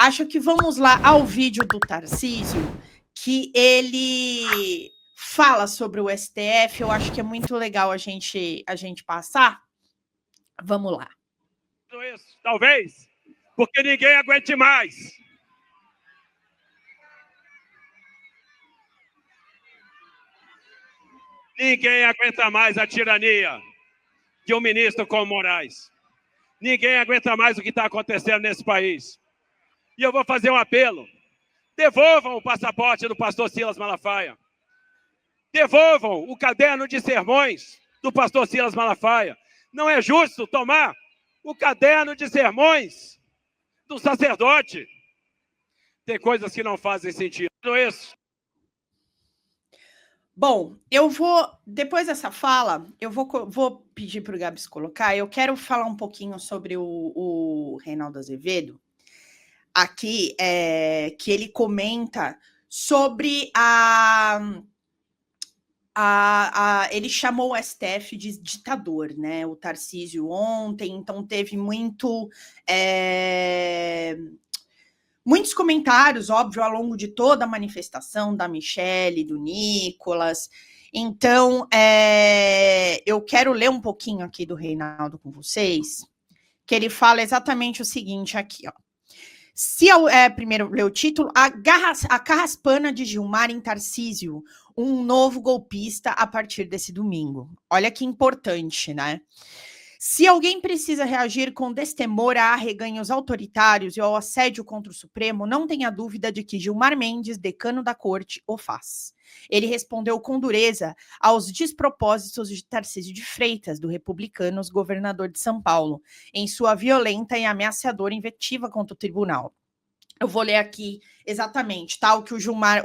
Acho que vamos lá ao vídeo do Tarcísio, que ele fala sobre o STF. Eu acho que é muito legal a gente passar. Vamos lá. Isso, talvez, porque ninguém aguente mais. Ninguém aguenta mais a tirania de um ministro como Moraes. Ninguém aguenta mais o que está acontecendo nesse país. E eu vou fazer um apelo. Devolvam o passaporte do pastor Silas Malafaia. Devolvam o caderno de sermões do pastor Silas Malafaia. Não é justo tomar o caderno de sermões do sacerdote. Tem coisas que não fazem sentido. Isso. Bom, eu vou, depois dessa fala, eu vou pedir para o Gabs colocar. Eu quero falar um pouquinho sobre o Reinaldo Azevedo, aqui, que ele comenta sobre ele chamou o STF de ditador, né? O Tarcísio ontem, então teve muitos comentários, óbvio, ao longo de toda a manifestação da Michelle, do Nicolas. Então, eu quero ler um pouquinho aqui do Reinaldo com vocês, que ele fala exatamente o seguinte aqui, ó. Primeiro, ler o título, a carraspana de Gilmar em Tarcísio, um novo golpista a partir desse domingo. Olha que importante, né? Se alguém precisa reagir com destemor a arreganhos autoritários e ao assédio contra o Supremo, não tenha dúvida de que Gilmar Mendes, decano da corte, o faz. Ele respondeu com dureza aos despropósitos de Tarcísio de Freitas, do Republicanos, governador de São Paulo, em sua violenta e ameaçadora invectiva contra o tribunal. Eu vou ler aqui exatamente, tá? O que o Gilmar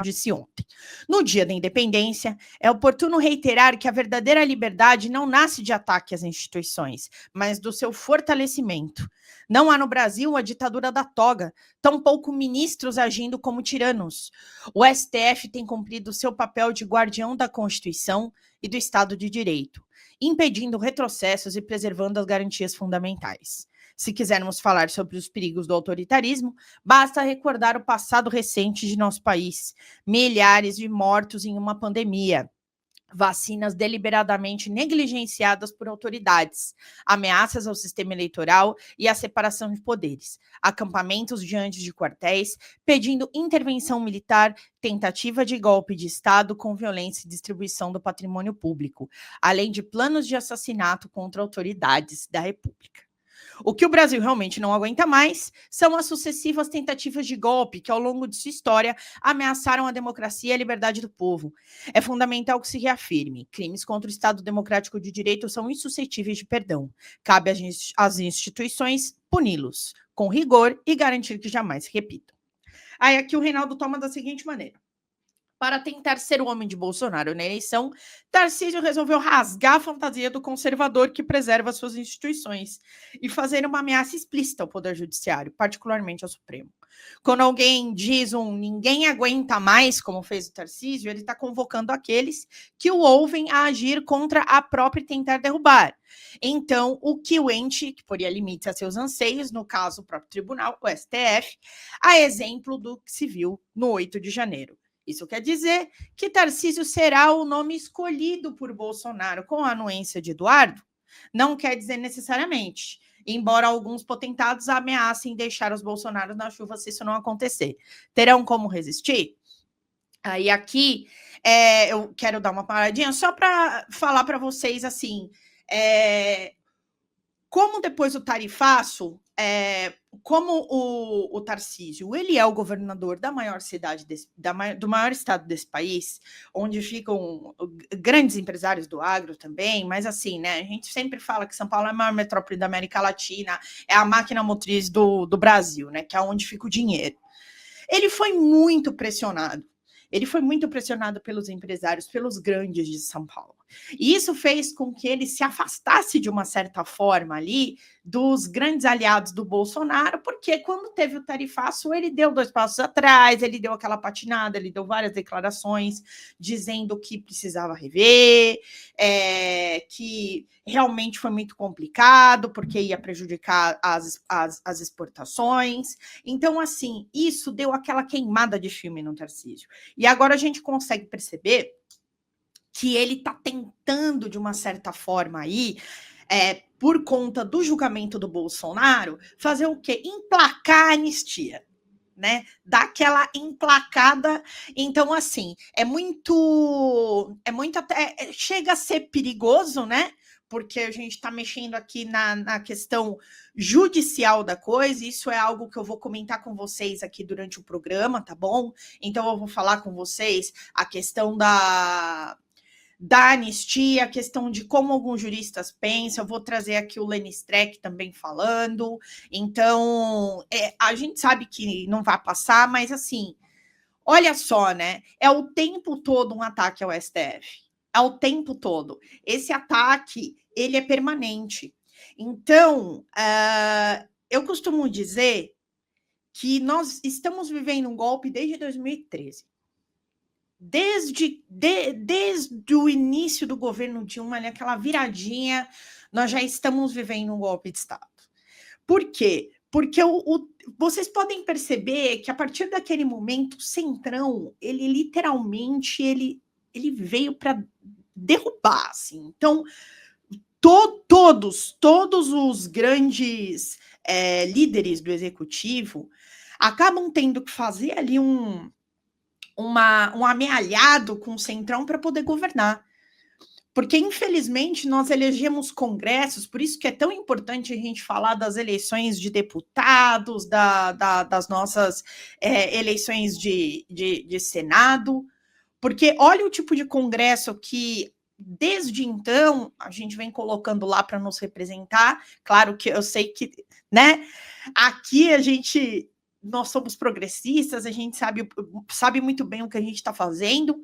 disse ontem. No dia da independência, é oportuno reiterar que a verdadeira liberdade não nasce de ataque às instituições, mas do seu fortalecimento. Não há no Brasil a ditadura da toga, tampouco ministros agindo como tiranos. O STF tem cumprido seu papel de guardião da Constituição e do Estado de Direito, impedindo retrocessos e preservando as garantias fundamentais. Se quisermos falar sobre os perigos do autoritarismo, basta recordar o passado recente de nosso país. Milhares de mortos em uma pandemia, vacinas deliberadamente negligenciadas por autoridades, ameaças ao sistema eleitoral e à separação de poderes, acampamentos diante de quartéis, pedindo intervenção militar, tentativa de golpe de Estado com violência e distribuição do patrimônio público, além de planos de assassinato contra autoridades da República. O que o Brasil realmente não aguenta mais são as sucessivas tentativas de golpe que, ao longo de sua história, ameaçaram a democracia e a liberdade do povo. É fundamental que se reafirme: crimes contra o Estado Democrático de Direito são insuscetíveis de perdão. Cabe às instituições puni-los com rigor e garantir que jamais se repitam. Aí aqui o Reinaldo toma da seguinte maneira. Para tentar ser o homem de Bolsonaro na eleição, Tarcísio resolveu rasgar a fantasia do conservador que preserva suas instituições e fazer uma ameaça explícita ao Poder Judiciário, particularmente ao Supremo. Quando alguém diz ninguém aguenta mais, como fez o Tarcísio, ele está convocando aqueles que o ouvem a agir contra a própria e tentar derrubar. Então, o que o ente, que poria limites a seus anseios, no caso o próprio tribunal, o STF, a exemplo do que se viu no 8 de janeiro. Isso quer dizer que Tarcísio será o nome escolhido por Bolsonaro com a anuência de Eduardo? Não quer dizer necessariamente, embora alguns potentados ameacem deixar os Bolsonaros na chuva se isso não acontecer. Terão como resistir? Aí aqui eu quero dar uma paradinha só para falar para vocês assim, como depois do tarifaço, como o Tarcísio, ele é o governador da maior cidade, do maior estado desse país, onde ficam grandes empresários do agro também, mas assim, né, a gente sempre fala que São Paulo é a maior metrópole da América Latina, é a máquina motriz do Brasil, né, que é onde fica o dinheiro. Ele foi muito pressionado pelos empresários, pelos grandes de São Paulo. E isso fez com que ele se afastasse de uma certa forma ali dos grandes aliados do Bolsonaro, porque quando teve o tarifaço, ele deu 2 passos atrás, ele deu aquela patinada, ele deu várias declarações dizendo que precisava rever, que realmente foi muito complicado, porque ia prejudicar as exportações. Então, assim, isso deu aquela queimada de filme no Tarcísio. E agora a gente consegue perceber que ele está tentando, de uma certa forma aí, por conta do julgamento do Bolsonaro, fazer o quê? Emplacar a anistia, né? Dar aquela emplacada. Então, assim, é muito até, chega a ser perigoso, né? Porque a gente está mexendo aqui na questão judicial da coisa, isso é algo que eu vou comentar com vocês aqui durante o programa, tá bom? Então, eu vou falar com vocês a questão da anistia, a questão de como alguns juristas pensam. Eu vou trazer aqui o Lenny Streck também falando. Então, a gente sabe que não vai passar, mas assim, olha só, né? É o tempo todo um ataque ao STF. É o tempo todo. Esse ataque, ele é permanente. Então, eu costumo dizer que nós estamos vivendo um golpe desde 2013. Desde o início do governo Dilma, ali, aquela viradinha, nós já estamos vivendo um golpe de Estado. Por quê? Porque vocês podem perceber que a partir daquele momento, o Centrão, ele literalmente ele veio para derrubar, assim. Então, todos os grandes líderes do executivo acabam tendo que fazer ali um amealhado com o Centrão para poder governar. Porque, infelizmente, nós elegemos congressos, por isso que é tão importante a gente falar das eleições de deputados, das nossas eleições de Senado, porque olha o tipo de congresso que, desde então, a gente vem colocando lá para nos representar. Claro que eu sei que, né, aqui nós somos progressistas, a gente sabe muito bem o que a gente está fazendo,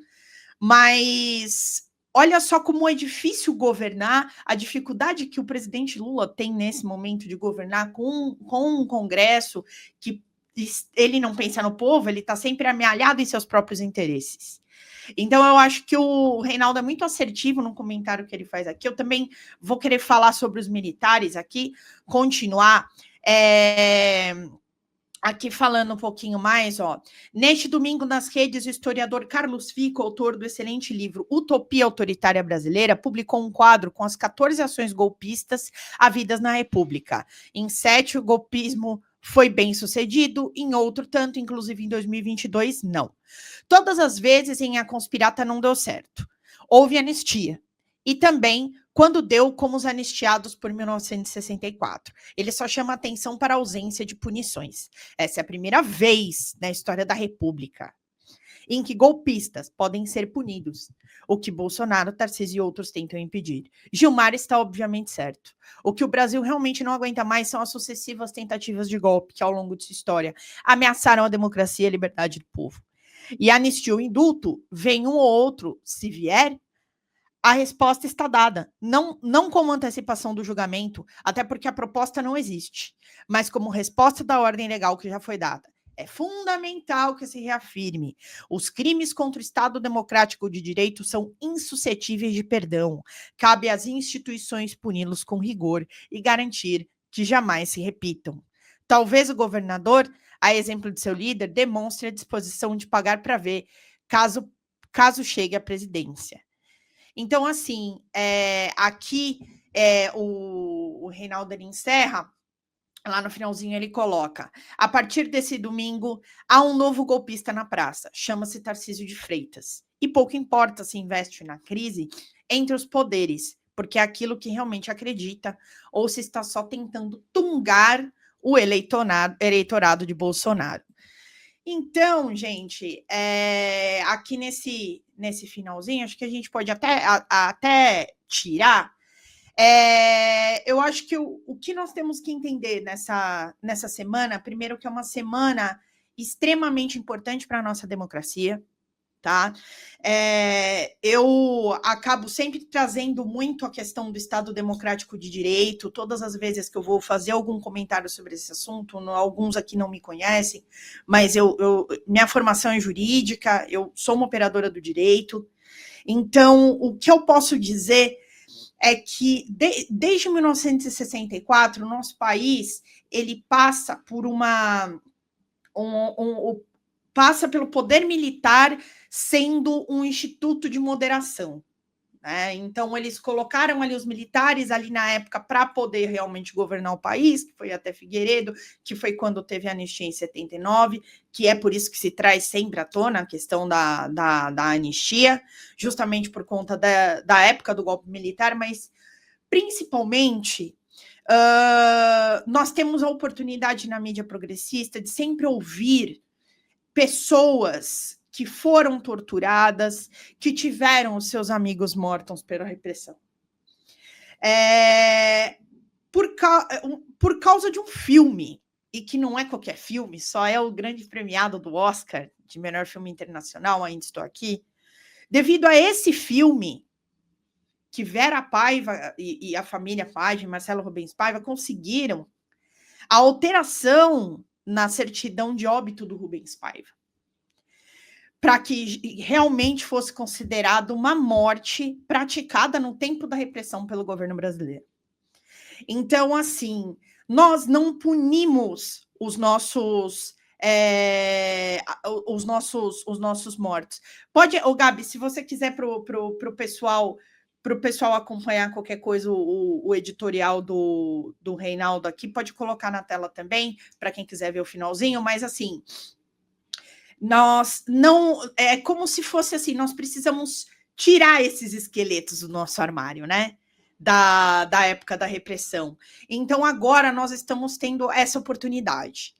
mas olha só como é difícil governar, a dificuldade que o presidente Lula tem nesse momento de governar com um Congresso que ele não pensa no povo, ele está sempre amealhado em seus próprios interesses. Então, eu acho que o Reinaldo é muito assertivo no comentário que ele faz aqui. Eu também vou querer falar sobre os militares aqui, continuar. Aqui falando um pouquinho mais, ó. Neste domingo, nas redes, o historiador Carlos Fico, autor do excelente livro Utopia Autoritária Brasileira, publicou um quadro com as 14 ações golpistas havidas na República. Em 7, o golpismo foi bem sucedido, em outro tanto, inclusive em 2022, não. Todas as vezes em A Conspirata não deu certo. Houve anistia. E também quando deu como os anistiados por 1964. Ele só chama atenção para a ausência de punições. Essa é a primeira vez na história da República em que golpistas podem ser punidos, o que Bolsonaro, Tarcísio e outros tentam impedir. Gilmar está obviamente certo. O que o Brasil realmente não aguenta mais são as sucessivas tentativas de golpe que, ao longo de sua história, ameaçaram a democracia e a liberdade do povo. E anistia o indulto, vem um ou outro, se vier, a resposta está dada, não como antecipação do julgamento, até porque a proposta não existe, mas como resposta da ordem legal que já foi dada. É fundamental que se reafirme: os crimes contra o Estado Democrático de Direito são insuscetíveis de perdão. Cabe às instituições puni-los com rigor e garantir que jamais se repitam. Talvez o governador, a exemplo de seu líder, demonstre a disposição de pagar para ver, caso chegue à presidência. Então, assim, aqui o Reinaldo ele encerra, lá no finalzinho ele coloca: a partir desse domingo, há um novo golpista na praça, chama-se Tarcísio de Freitas. E pouco importa se investe na crise entre os poderes, porque é aquilo que realmente acredita, ou se está só tentando tungar o eleitorado de Bolsonaro. Então, gente, aqui nesse finalzinho, acho que a gente pode até tirar. Eu acho que o que nós temos que entender nessa semana, primeiro, que é uma semana extremamente importante para a nossa democracia, tá? Eu acabo sempre trazendo muito a questão do Estado Democrático de Direito, todas as vezes que eu vou fazer algum comentário sobre esse assunto, alguns aqui não me conhecem, mas minha formação é jurídica, eu sou uma operadora do direito, então o que eu posso dizer é que desde 1964, o nosso país ele passa por passa pelo poder militar sendo um instituto de moderação, né? Então, eles colocaram ali os militares ali na época para poder realmente governar o país, que foi até Figueiredo, que foi quando teve a anistia em 79, que é por isso que se traz sempre à tona a questão da anistia, justamente por conta da época do golpe militar, mas principalmente nós temos a oportunidade na mídia progressista de sempre ouvir pessoas que foram torturadas, que tiveram os seus amigos mortos pela repressão. Por causa de um filme, e que não é qualquer filme, só é o grande premiado do Oscar de melhor filme internacional, Ainda Estou Aqui, devido a esse filme, que Vera Paiva e a família Paiva, Marcelo Rubens Paiva, conseguiram a alteração na certidão de óbito do Rubens Paiva, para que realmente fosse considerado uma morte praticada no tempo da repressão pelo governo brasileiro. Então, assim, nós não punimos os nossos mortos. Pode, Gabi, se você quiser para o pessoal acompanhar qualquer coisa, o editorial do Reinaldo aqui, pode colocar na tela também, para quem quiser ver o finalzinho, mas assim, nós não, é como se fosse assim, nós precisamos tirar esses esqueletos do nosso armário, né? Da época da repressão. Então, agora nós estamos tendo essa oportunidade.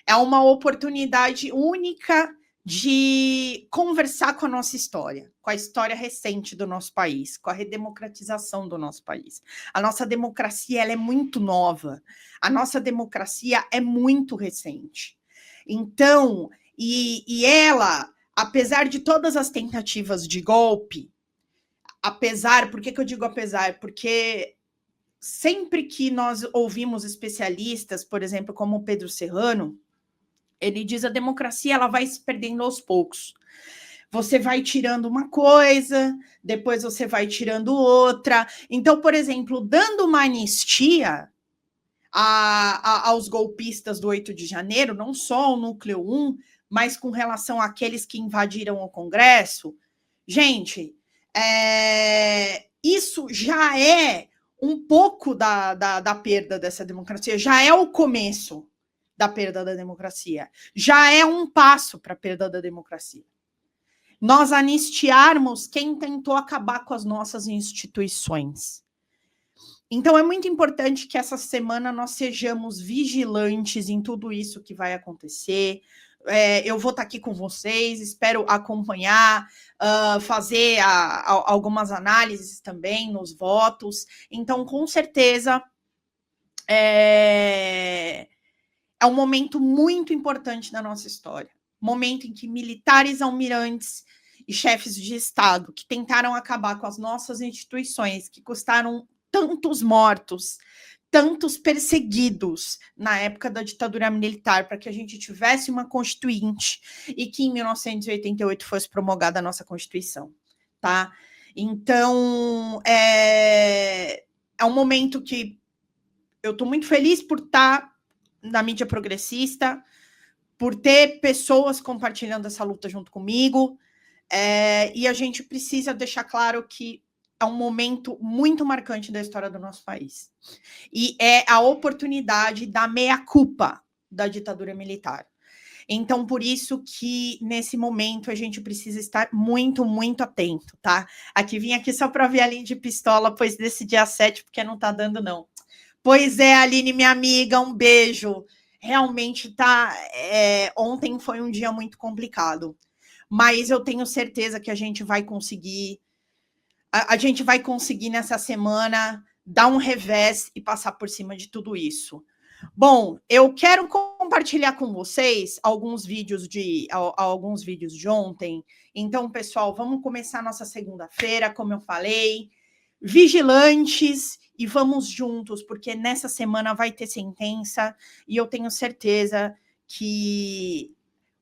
É uma oportunidade única de conversar com a nossa história, com a história recente do nosso país, com a redemocratização do nosso país. A nossa democracia ela é muito nova, a nossa democracia é muito recente. Então, e ela, apesar de todas as tentativas de golpe, por que eu digo apesar? Porque sempre que nós ouvimos especialistas, por exemplo, como o Pedro Serrano, ele diz a democracia ela vai se perdendo aos poucos. Você vai tirando uma coisa, depois você vai tirando outra. Então, por exemplo, dando uma anistia aos golpistas do 8 de janeiro, não só o Núcleo 1, mas com relação àqueles que invadiram o Congresso, gente, isso já é um pouco da perda dessa democracia, já é o começo da perda da democracia, já é um passo para a perda da democracia. Nós anistiarmos quem tentou acabar com as nossas instituições. Então, é muito importante que essa semana nós sejamos vigilantes em tudo isso que vai acontecer. Eu vou estar aqui com vocês, espero acompanhar, fazer algumas análises também nos votos. Então, com certeza, é um momento muito importante da nossa história. Momento em que militares, almirantes e chefes de Estado que tentaram acabar com as nossas instituições, que custaram tantos mortos, tantos perseguidos na época da ditadura militar, para que a gente tivesse uma constituinte e que em 1988 fosse promulgada a nossa Constituição, tá? Então, é um momento que eu estou muito feliz por estar na mídia progressista, por ter pessoas compartilhando essa luta junto comigo, e a gente precisa deixar claro que é um momento muito marcante da história do nosso país. E é a oportunidade da meia-culpa da ditadura militar. Então, por isso que, nesse momento, a gente precisa estar muito, muito atento, tá? Vim aqui só para ver a linha de pistola, pois desse dia 7, porque não tá dando, não. Pois é, Aline, minha amiga, um beijo. Realmente tá. Ontem foi um dia muito complicado, mas eu tenho certeza que a gente vai conseguir. A gente vai conseguir nessa semana dar um revés e passar por cima de tudo isso. Bom, eu quero compartilhar com vocês alguns vídeos de ontem. Então, pessoal, vamos começar nossa segunda-feira, como eu falei, vigilantes e vamos juntos, porque nessa semana vai ter sentença e eu tenho certeza que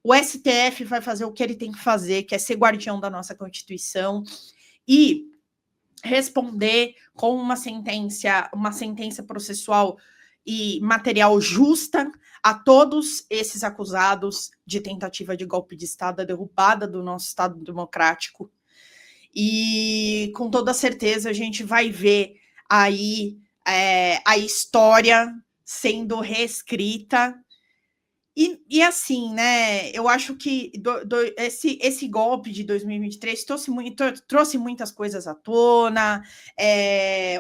o STF vai fazer o que ele tem que fazer, que é ser guardião da nossa Constituição e responder com uma sentença processual e material justa a todos esses acusados de tentativa de golpe de Estado, a derrubada do nosso Estado democrático. E com toda certeza a gente vai ver aí a história sendo reescrita. E assim, né? Eu acho que esse golpe de 2023 trouxe muitas coisas à tona.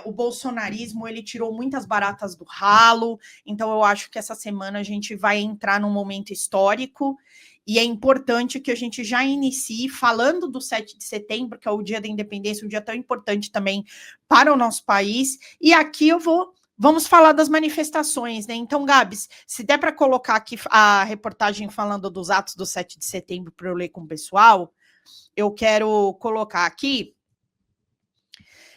O bolsonarismo ele tirou muitas baratas do ralo. Então, eu acho que essa semana a gente vai entrar num momento histórico. E é importante que a gente já inicie falando do 7 de setembro, que é o Dia da Independência, um dia tão importante também para o nosso país. E aqui vamos falar das manifestações, né? Então, Gabs, se der para colocar aqui a reportagem falando dos atos do 7 de setembro para eu ler com o pessoal, eu quero colocar aqui.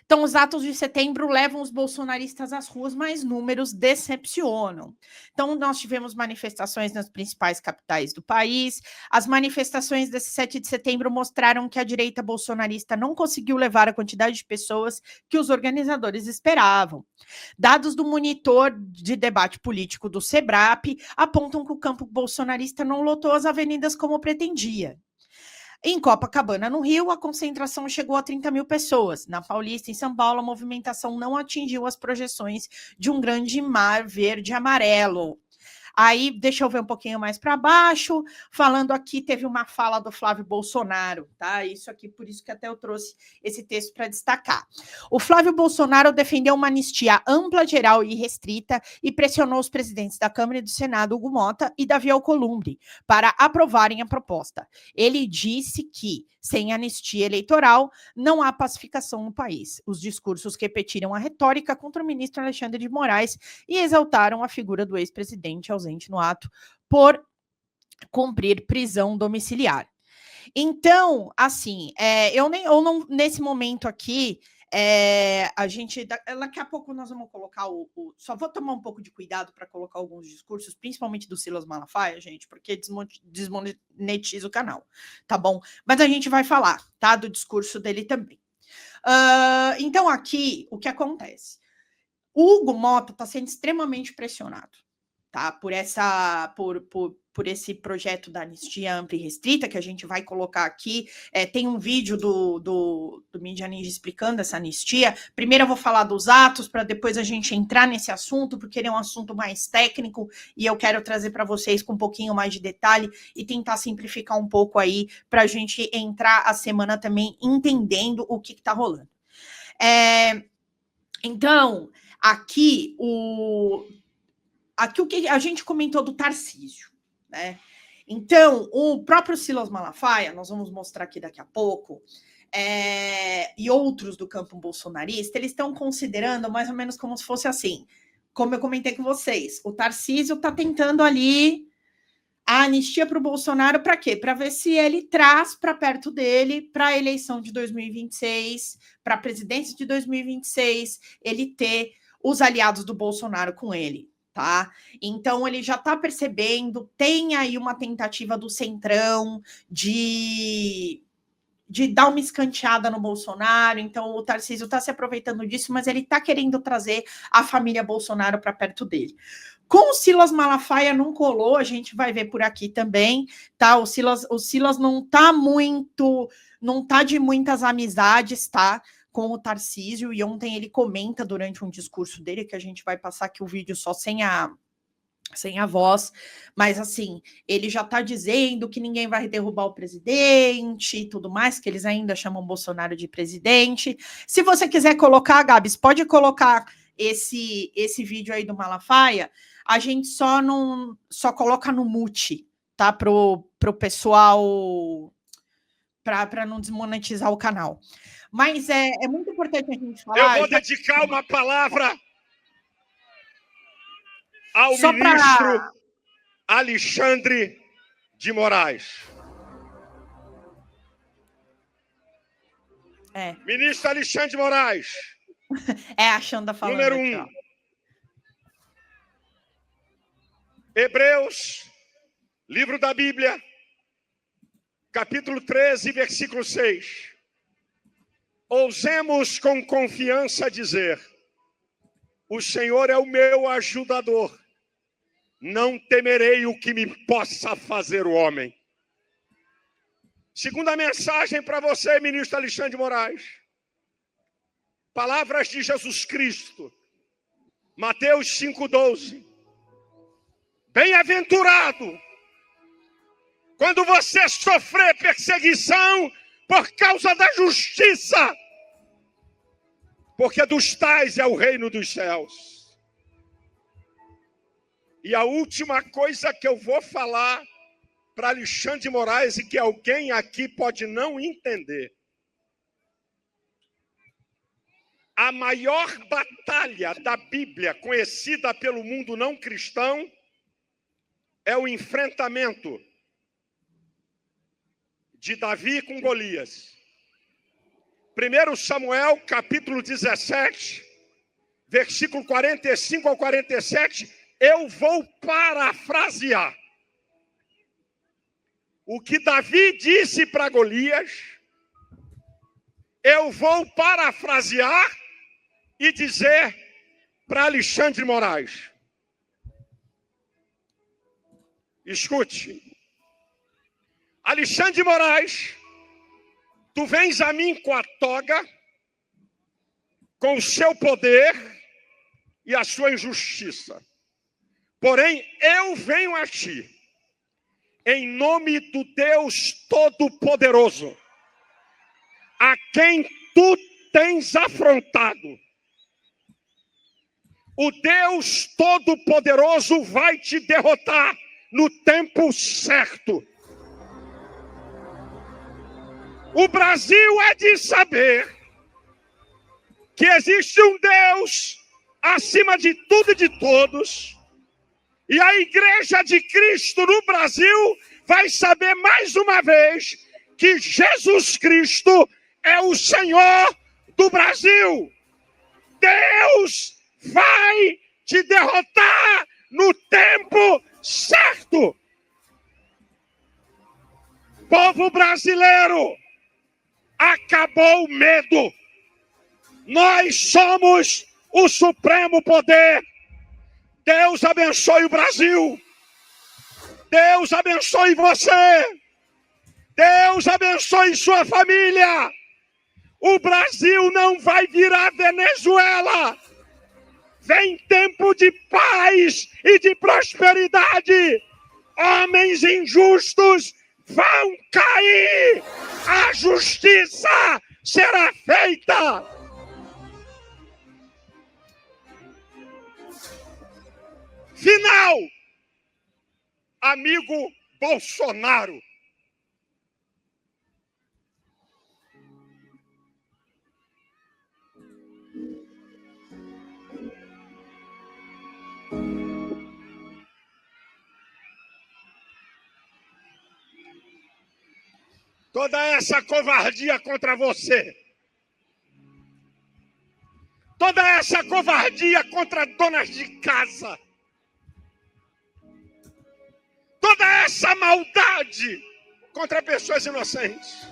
Então, os atos de setembro levam os bolsonaristas às ruas, mas números decepcionam. Então, nós tivemos manifestações nas principais capitais do país. As manifestações desse 7 de setembro mostraram que a direita bolsonarista não conseguiu levar a quantidade de pessoas que os organizadores esperavam. Dados do monitor de debate político do SEBRAP apontam que o campo bolsonarista não lotou as avenidas como pretendia. Em Copacabana, no Rio, a concentração chegou a 30 mil pessoas. Na Paulista, em São Paulo, a movimentação não atingiu as projeções de um grande mar verde e amarelo. Aí, deixa eu ver um pouquinho mais para baixo, falando aqui, teve uma fala do Flávio Bolsonaro, tá? Isso aqui, por isso que até eu trouxe esse texto para destacar. O Flávio Bolsonaro defendeu uma anistia ampla, geral e restrita e pressionou os presidentes da Câmara e do Senado, Hugo Mota e Davi Alcolumbre, para aprovarem a proposta. Ele disse que, sem anistia eleitoral, não há pacificação no país. Os discursos repetiram a retórica contra o ministro Alexandre de Moraes e exaltaram a figura do ex-presidente ausente no ato por cumprir prisão domiciliar. Então, assim, eu não nesse momento aqui, a gente daqui a pouco nós vamos colocar só vou tomar um pouco de cuidado para colocar alguns discursos, principalmente do Silas Malafaia, gente, porque desmonetiza o canal, tá bom? Mas a gente vai falar, tá, do discurso dele também. Então, aqui, o que acontece? O Hugo Mota está sendo extremamente pressionado, tá? Por esse projeto da anistia ampla e restrita, que a gente vai colocar aqui. Tem um vídeo do Mídia Ninja explicando essa anistia. Primeiro eu vou falar dos atos, para depois a gente entrar nesse assunto, porque ele é um assunto mais técnico, e eu quero trazer para vocês com um pouquinho mais de detalhe e tentar simplificar um pouco aí, para a gente entrar a semana também entendendo o que está rolando. Então, aqui o que a gente comentou do Tarcísio, né? Então, o próprio Silas Malafaia, nós vamos mostrar aqui daqui a pouco, e outros do campo bolsonarista, eles estão considerando mais ou menos como se fosse assim, como eu comentei com vocês, o Tarcísio está tentando ali a anistia para o Bolsonaro para quê? Para ver se ele traz para perto dele, para a eleição de 2026, para a presidência de 2026, ele ter os aliados do Bolsonaro com ele. Tá? Então ele já está percebendo, tem aí uma tentativa do Centrão de dar uma escanteada no Bolsonaro, então o Tarcísio está se aproveitando disso, mas ele está querendo trazer a família Bolsonaro para perto dele. Com o Silas Malafaia não colou, a gente vai ver por aqui também, tá? O Silas não tá de muitas amizades, tá? Com o Tarcísio, e ontem ele comenta durante um discurso dele, que a gente vai passar aqui o vídeo só sem a voz, mas assim, ele já está dizendo que ninguém vai derrubar o presidente e tudo mais, que eles ainda chamam Bolsonaro de presidente. Se você quiser colocar, Gabs, pode colocar esse vídeo aí do Malafaia, a gente só coloca no mute, tá? Pro pessoal, para não desmonetizar o canal. Mas é muito importante a gente falar... Eu vou dedicar uma palavra ao ministro Alexandre de Moraes. Ministro Alexandre de Moraes. É a Xanda falando. Número 1. Aqui, Hebreus, livro da Bíblia, capítulo 13, versículo 6. Ousemos com confiança dizer: o Senhor é o meu ajudador. Não temerei o que me possa fazer o homem. Segunda mensagem para você, ministro Alexandre de Moraes. Palavras de Jesus Cristo. Mateus 5,12. Bem-aventurado quando você sofrer perseguição por causa da justiça, porque dos tais é o reino dos céus. E a última coisa que eu vou falar para Alexandre de Moraes, e que alguém aqui pode não entender: a maior batalha da Bíblia conhecida pelo mundo não cristão é o enfrentamento de Davi com Golias. 1 Samuel, capítulo 17, versículo 45 ao 47, eu vou parafrasear o que Davi disse para Golias. Eu vou parafrasear e dizer para Alexandre de Moraes. Escute. Alexandre de Moraes, tu vens a mim com a toga, com o seu poder e a sua injustiça. Porém, eu venho a ti, em nome do Deus Todo-Poderoso, a quem tu tens afrontado. O Deus Todo-Poderoso vai te derrotar no tempo certo. O Brasil é de saber que existe um Deus acima de tudo e de todos, e a Igreja de Cristo no Brasil vai saber mais uma vez que Jesus Cristo é o Senhor do Brasil. Deus vai te derrotar no tempo certo. Povo brasileiro, acabou o medo. Nós somos o supremo poder. Deus abençoe o Brasil. Deus abençoe você. Deus abençoe sua família. O Brasil não vai virar Venezuela. Vem tempo de paz e de prosperidade. Homens injustos vão cair. A justiça será feita. Final, amigo Bolsonaro. Toda essa covardia contra você, toda essa covardia contra donas de casa, toda essa maldade contra pessoas inocentes.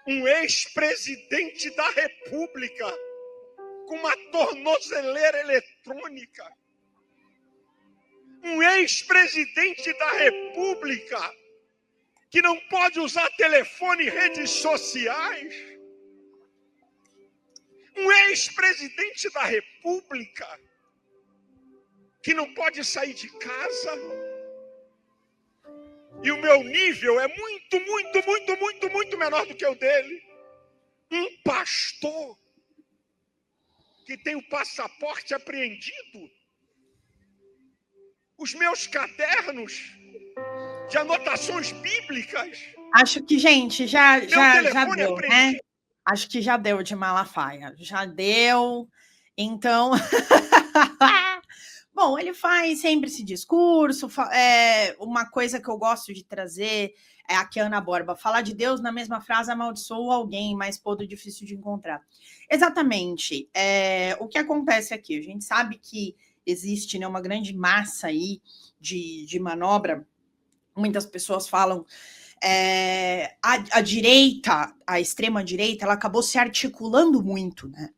Um ex-presidente da República com uma tornozeleira eletrônica. Um ex-presidente da República que não pode usar telefone e redes sociais. Um ex-presidente da República que não pode sair de casa. E o meu nível é muito menor do que o dele. Um pastor que tem o passaporte apreendido. Os meus cadernos de anotações bíblicas. Acho que, gente, já deu, apreendido. né? Acho que já deu de Malafaia. Já deu. Então, Bom, ele faz sempre esse discurso, uma coisa que eu gosto de trazer é aqui a Ana Borba, falar de Deus na mesma frase amaldiçoa alguém, mas podre difícil de encontrar. Exatamente. O que acontece aqui? A gente sabe que existe, né, uma grande massa aí de manobra. Muitas pessoas falam a direita, a extrema-direita, ela acabou se articulando muito, né?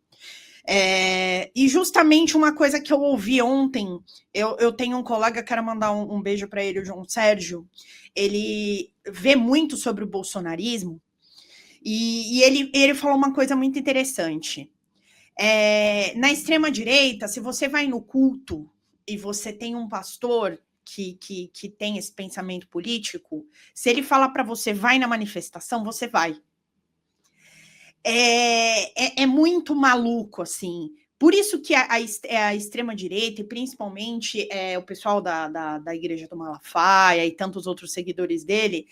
E justamente uma coisa que eu ouvi ontem, eu tenho um colega, quero mandar um beijo para ele, o João Sérgio, ele vê muito sobre o bolsonarismo, e ele falou uma coisa muito interessante. Na extrema-direita, se você vai no culto e você tem um pastor que tem esse pensamento político, se ele falar para você, vai na manifestação, você vai. É muito maluco, assim. Por isso que a extrema-direita, e principalmente o pessoal da Igreja do Malafaia e tantos outros seguidores dele,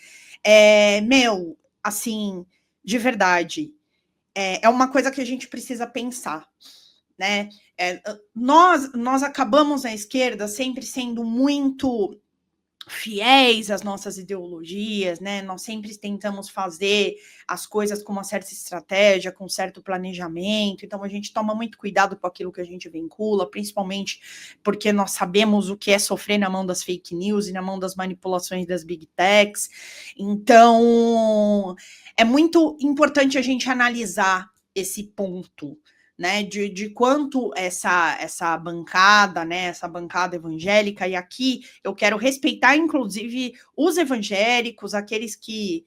assim, de verdade, é uma coisa que a gente precisa pensar, né? Nós acabamos na esquerda sempre sendo muito fiéis às nossas ideologias, né? Nós sempre tentamos fazer as coisas com uma certa estratégia, com um certo planejamento, então a gente toma muito cuidado com aquilo que a gente vincula, principalmente porque nós sabemos o que é sofrer na mão das fake news e na mão das manipulações das big techs. Então, é muito importante a gente analisar esse ponto, né, de quanto essa bancada, né, essa bancada evangélica, e aqui eu quero respeitar, inclusive, os evangélicos, aqueles que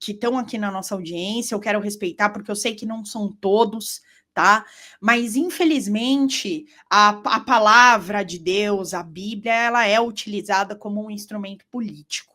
estão aqui na nossa audiência, eu quero respeitar, porque eu sei que não são todos, tá? Mas, infelizmente, a palavra de Deus, a Bíblia, ela é utilizada como um instrumento político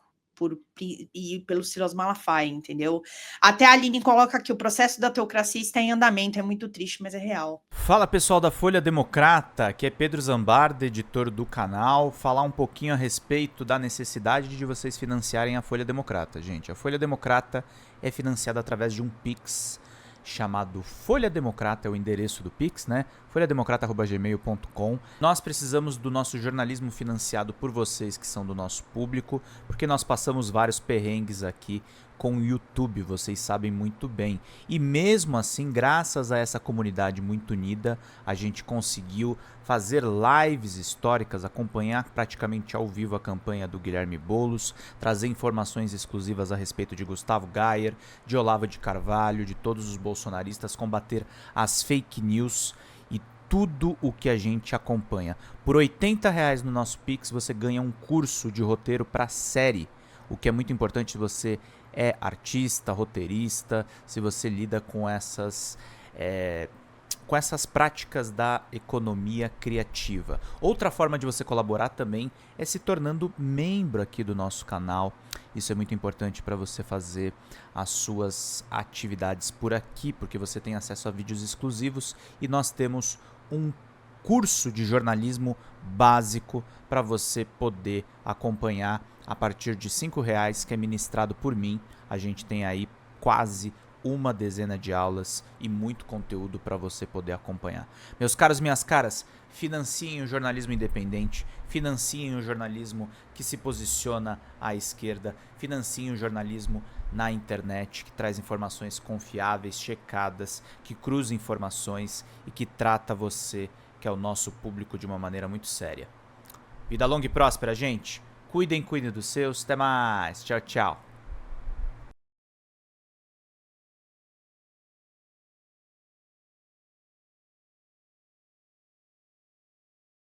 e pelo Silas Malafaia, entendeu? Até a Aline coloca que o processo da teocracia está em andamento, é muito triste, mas é real. Fala pessoal da Folha Democrata, aqui é Pedro Zambarda, editor do canal, falar um pouquinho a respeito da necessidade de vocês financiarem a Folha Democrata, gente. A Folha Democrata é financiada através de um Pix chamado Folha Democrata, é o endereço do Pix, né? folhademocrata@gmail.com. Nós precisamos do nosso jornalismo financiado por vocês que são do nosso público, porque nós passamos vários perrengues aqui com o YouTube, vocês sabem muito bem. E mesmo assim, graças a essa comunidade muito unida, a gente conseguiu fazer lives históricas, acompanhar praticamente ao vivo a campanha do Guilherme Boulos, trazer informações exclusivas a respeito de Gustavo Gayer, de Olavo de Carvalho, de todos os bolsonaristas, combater as fake news e tudo o que a gente acompanha. Por R$80 no nosso Pix você ganha um curso de roteiro para série, o que é muito importante se você é artista, roteirista, se você lida com essas práticas da economia criativa. Outra forma de você colaborar também é se tornando membro aqui do nosso canal. Isso é muito importante para você fazer as suas atividades por aqui, porque você tem acesso a vídeos exclusivos e nós temos um curso de jornalismo básico para você poder acompanhar a partir de R$5, que é ministrado por mim. A gente tem aí quase uma dezena de aulas e muito conteúdo para você poder acompanhar. Meus caros, minhas caras, financiem o jornalismo independente, financiem o jornalismo que se posiciona à esquerda, financiem o jornalismo na internet, que traz informações confiáveis, checadas, que cruza informações e que trata você, que é o nosso público, de uma maneira muito séria. Vida longa e próspera, gente. Cuidem dos seus. Até mais. Tchau, tchau.